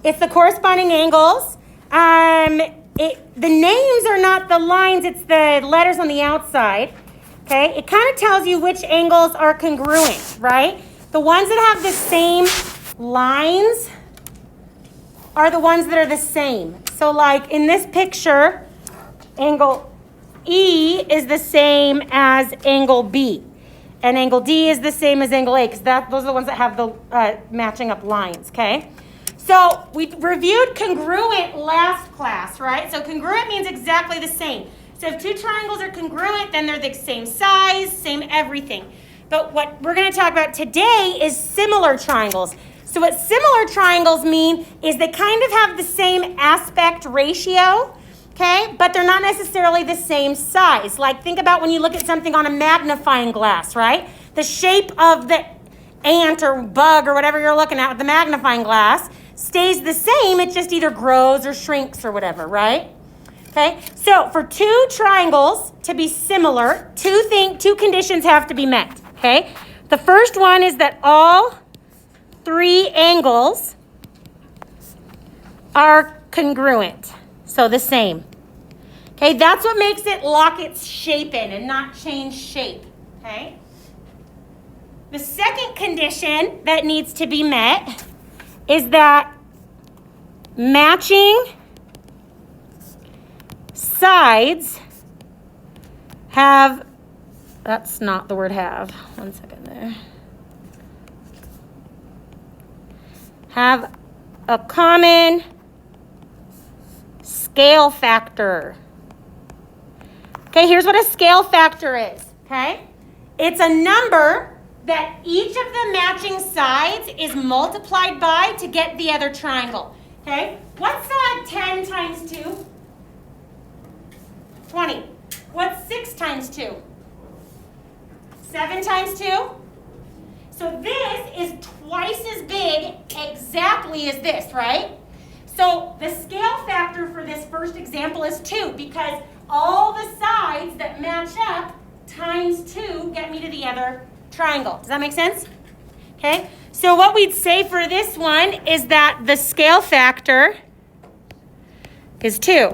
It's the corresponding angles. The names are not the lines, it's the letters on the outside. Okay, it kind of tells you which angles are congruent, right? The ones that have the same lines are the ones that are the same. So like in this picture, angle E is the same as angle B. And angle D is the same as angle A, because those are the ones that have the matching up lines, okay? So we reviewed congruent last class, right? So congruent means exactly the same. So if two triangles are congruent, then they're the same size, same everything. But what we're going to talk about today is similar triangles. So what similar triangles mean is they kind of have the same aspect ratio, okay? But they're not necessarily the same size. Like think about when you look at something on a magnifying glass, right? The shape of the ant or bug or whatever you're looking at with the magnifying glass stays the same. It just either grows or shrinks or whatever, right? Okay, so for two triangles to be similar, two conditions have to be met, okay? The first one is that all three angles are congruent, so the same. Okay, that's what makes it lock its shape in and not change shape, okay? The second condition that needs to be met is that matching sides have, that's not the word have, one second there, have a common scale factor. Okay, here's what a scale factor is, okay? It's a number that each of the matching sides is multiplied by to get the other triangle, okay? What's 10 times 2? 20. What's 6 times 2? 7 times 2? So this is twice as big exactly as this, right? So the scale factor for this first example is 2 because all the sides that match up times 2 get me to the other triangle. Does that make sense? Okay. So what we'd say for this one is that the scale factor is 2.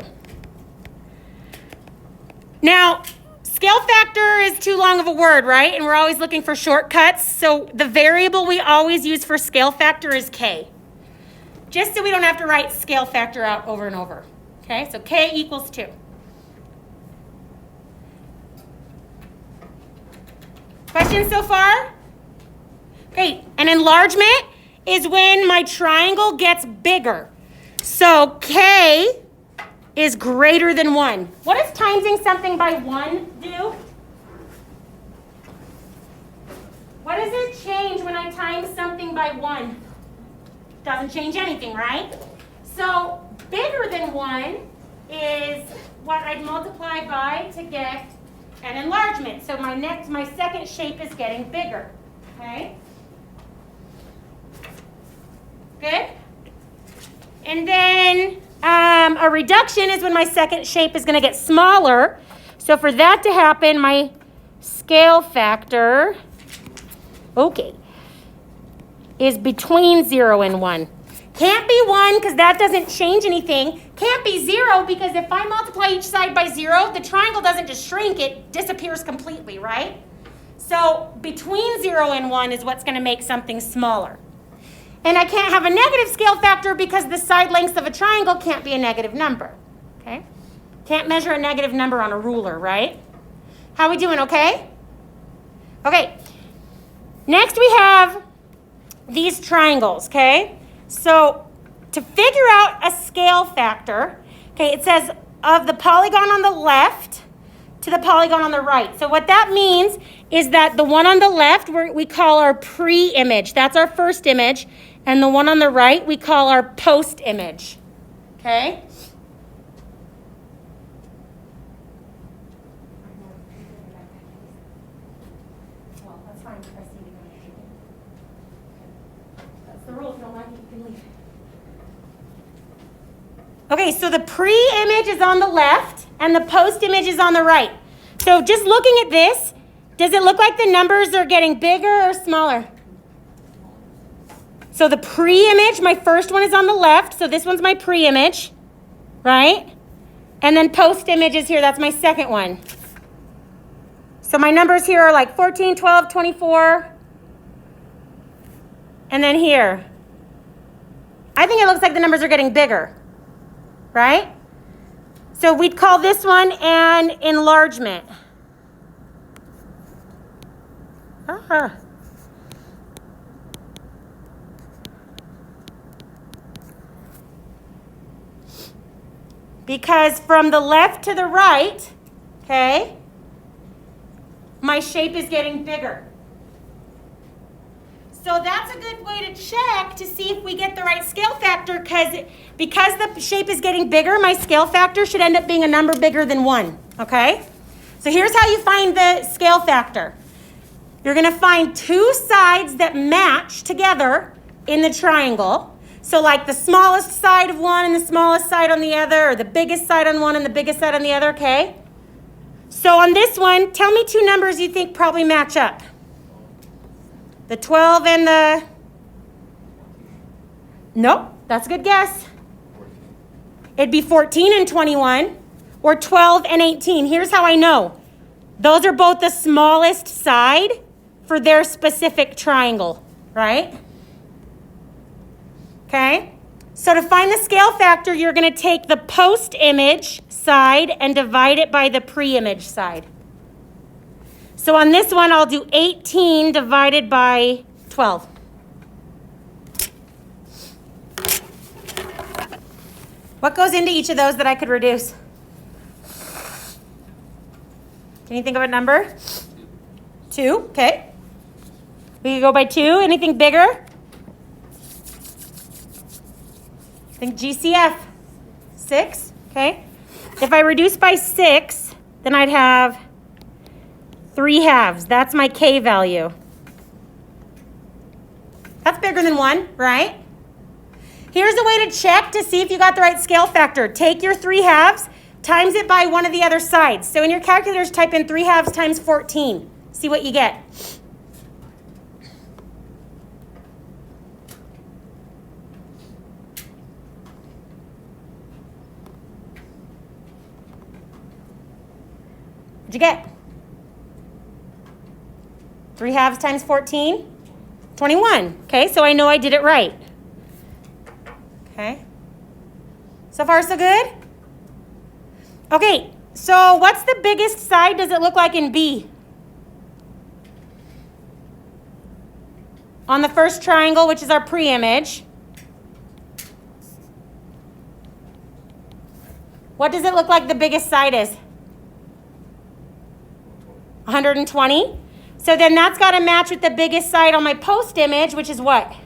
Now, scale factor is too long of a word, right? And we're always looking for shortcuts. So the variable we always use for scale factor is K. Just so we don't have to write scale factor out over and over. Okay, so K equals 2. Questions so far? Great. An enlargement is when my triangle gets bigger. So K is greater than 1. What does timesing something by 1 do? What does it change when I times something by 1? Doesn't change anything, right? So bigger than 1 is what I'd multiply by to get an enlargement. So my second shape is getting bigger, okay? Good? And then a reduction is when my second shape is going to get smaller. So for that to happen, my scale factor, okay, is between 0 and 1. Can't be 1 because that doesn't change anything. Can't be 0 because if I multiply each side by 0, the triangle doesn't just shrink, it disappears completely, right? So between 0 and 1 is what's going to make something smaller. And I can't have a negative scale factor because the side lengths of a triangle can't be a negative number, okay? Can't measure a negative number on a ruler, right? How we doing, okay? Okay, next we have these triangles, okay? So to figure out a scale factor, okay, it says of the polygon on the left to the polygon on the right. So what that means is that the one on the left we call our pre-image. That's our first image. And the one on the right we call our post-image, okay? Well, that's fine because I see you. That's the rule. If you don't like it, you can leave. Okay, so the pre-image is on the left and the post-image is on the right. So just looking at this, does it look like the numbers are getting bigger or smaller? So the pre-image, my first one is on the left. So this one's my pre-image, right? And then post-image is here. That's my second one. So my numbers here are like 14, 12, 24. And then here. I think it looks like the numbers are getting bigger, right? So we'd call this one an enlargement. Because from the left to the right, okay, my shape is getting bigger. So that's a good way to check to see if we get the right scale factor, because the shape is getting bigger, my scale factor should end up being a number bigger than 1, okay? So here's how you find the scale factor. You're going to find two sides that match together in the triangle. So like the smallest side of one and the smallest side on the other, or the biggest side on one and the biggest side on the other, okay? So on this one, tell me two numbers you think probably match up. The 12 and the... Nope, that's a good guess. It'd be 14 and 21, or 12 and 18. Here's how I know. Those are both the smallest side for their specific triangle, right? Okay? So to find the scale factor, you're going to take the post-image side and divide it by the pre-image side. So on this one, I'll do 18 divided by 12. What goes into each of those that I could reduce? Can you think of a number? 2, okay. We can go by 2. Anything bigger? Think GCF. 6, okay. If I reduce by 6, then I'd have 3/2. That's my K value. That's bigger than 1, right? Here's a way to check to see if you got the right scale factor. Take your 3/2, times it by one of the other sides. So in your calculators, type in 3/2 times 14. See what you get. What'd you get? 3/2 times 14? 21. Okay, so I know I did it right. Okay. So far, so good? Okay, so what's the biggest side does it look like in B? On the first triangle, which is our pre-image. What does it look like the biggest side is? 120. So then that's got to match with the biggest side on my post image, which is what?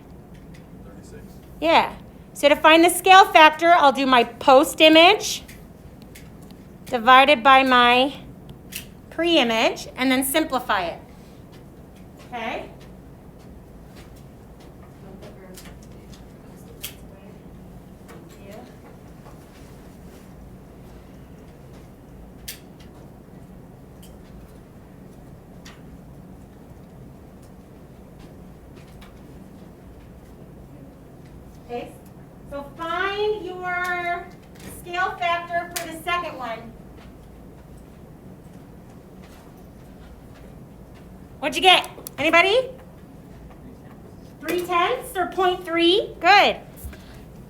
36. Yeah. So to find the scale factor, I'll do my post image divided by my pre-image and then simplify it. Okay? Okay, so find your scale factor for the second one. What'd you get? Anybody? 3/10 or 0.3? Good.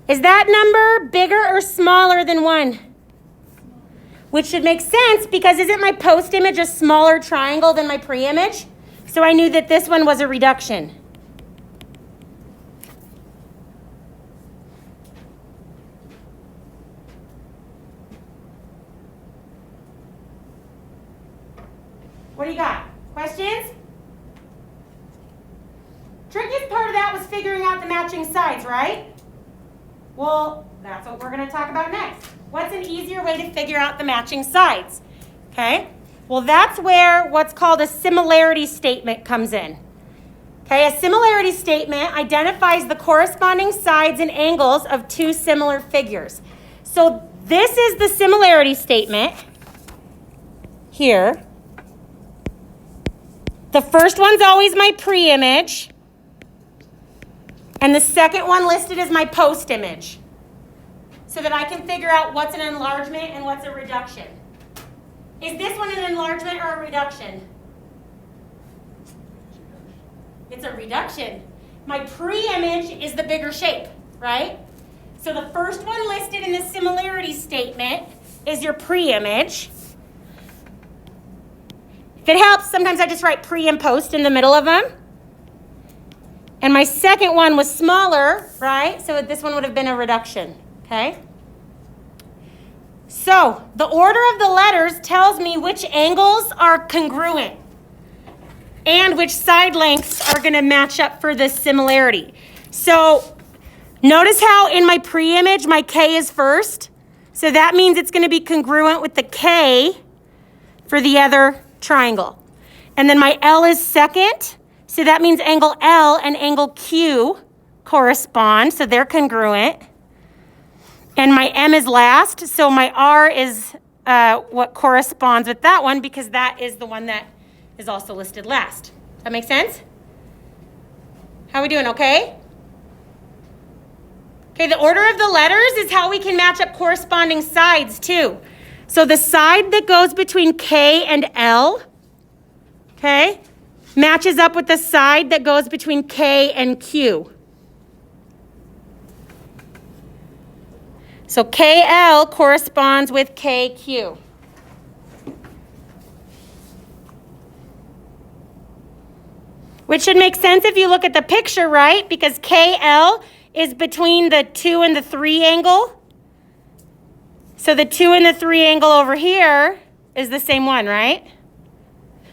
Is that number bigger or smaller than 1? Which should make sense because isn't my post image a smaller triangle than my pre-image? So I knew that this one was a reduction. What do you got? Questions? Trickiest part of that was figuring out the matching sides, right? Well, that's what we're going to talk about next. What's an easier way to figure out the matching sides? Okay? Well, that's where what's called a similarity statement comes in. Okay, a similarity statement identifies the corresponding sides and angles of two similar figures. So this is the similarity statement here. The first one's always my pre-image. And the second one listed is my post image, so that I can figure out what's an enlargement and what's a reduction. Is this one an enlargement or a reduction? It's a reduction. My pre-image is the bigger shape, right? So the first one listed in the similarity statement is your pre-image. If it helps, sometimes I just write pre and post in the middle of them. And my second one was smaller, right? So this one would have been a reduction, okay? So the order of the letters tells me which angles are congruent and which side lengths are going to match up for this similarity. So notice how in my pre-image, my K is first. So that means it's going to be congruent with the K for the other triangle. And then my L is second. So that means angle L and angle Q correspond. So they're congruent. And my M is last. So my R is what corresponds with that one, because that is the one that is also listed last. That make sense? How are we doing, okay? Okay, the order of the letters is how we can match up corresponding sides too. So the side that goes between K and L, okay, matches up with the side that goes between K and Q. So KL corresponds with KQ. Which should make sense if you look at the picture, right? Because KL is between the 2 and the 3 angle. So the 2 and the 3 angle over here is the same one, right?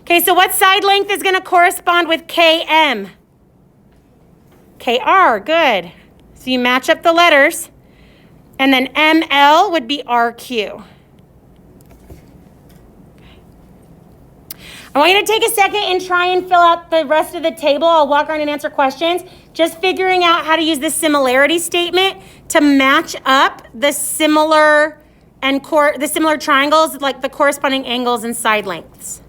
Okay, so what side length is going to correspond with KM? KR, good. So you match up the letters. And then ML would be RQ. I want you to take a second and try and fill out the rest of the table. I'll walk around and answer questions. Just figuring out how to use the similarity statement to match up the similar triangles, like the corresponding angles and side lengths.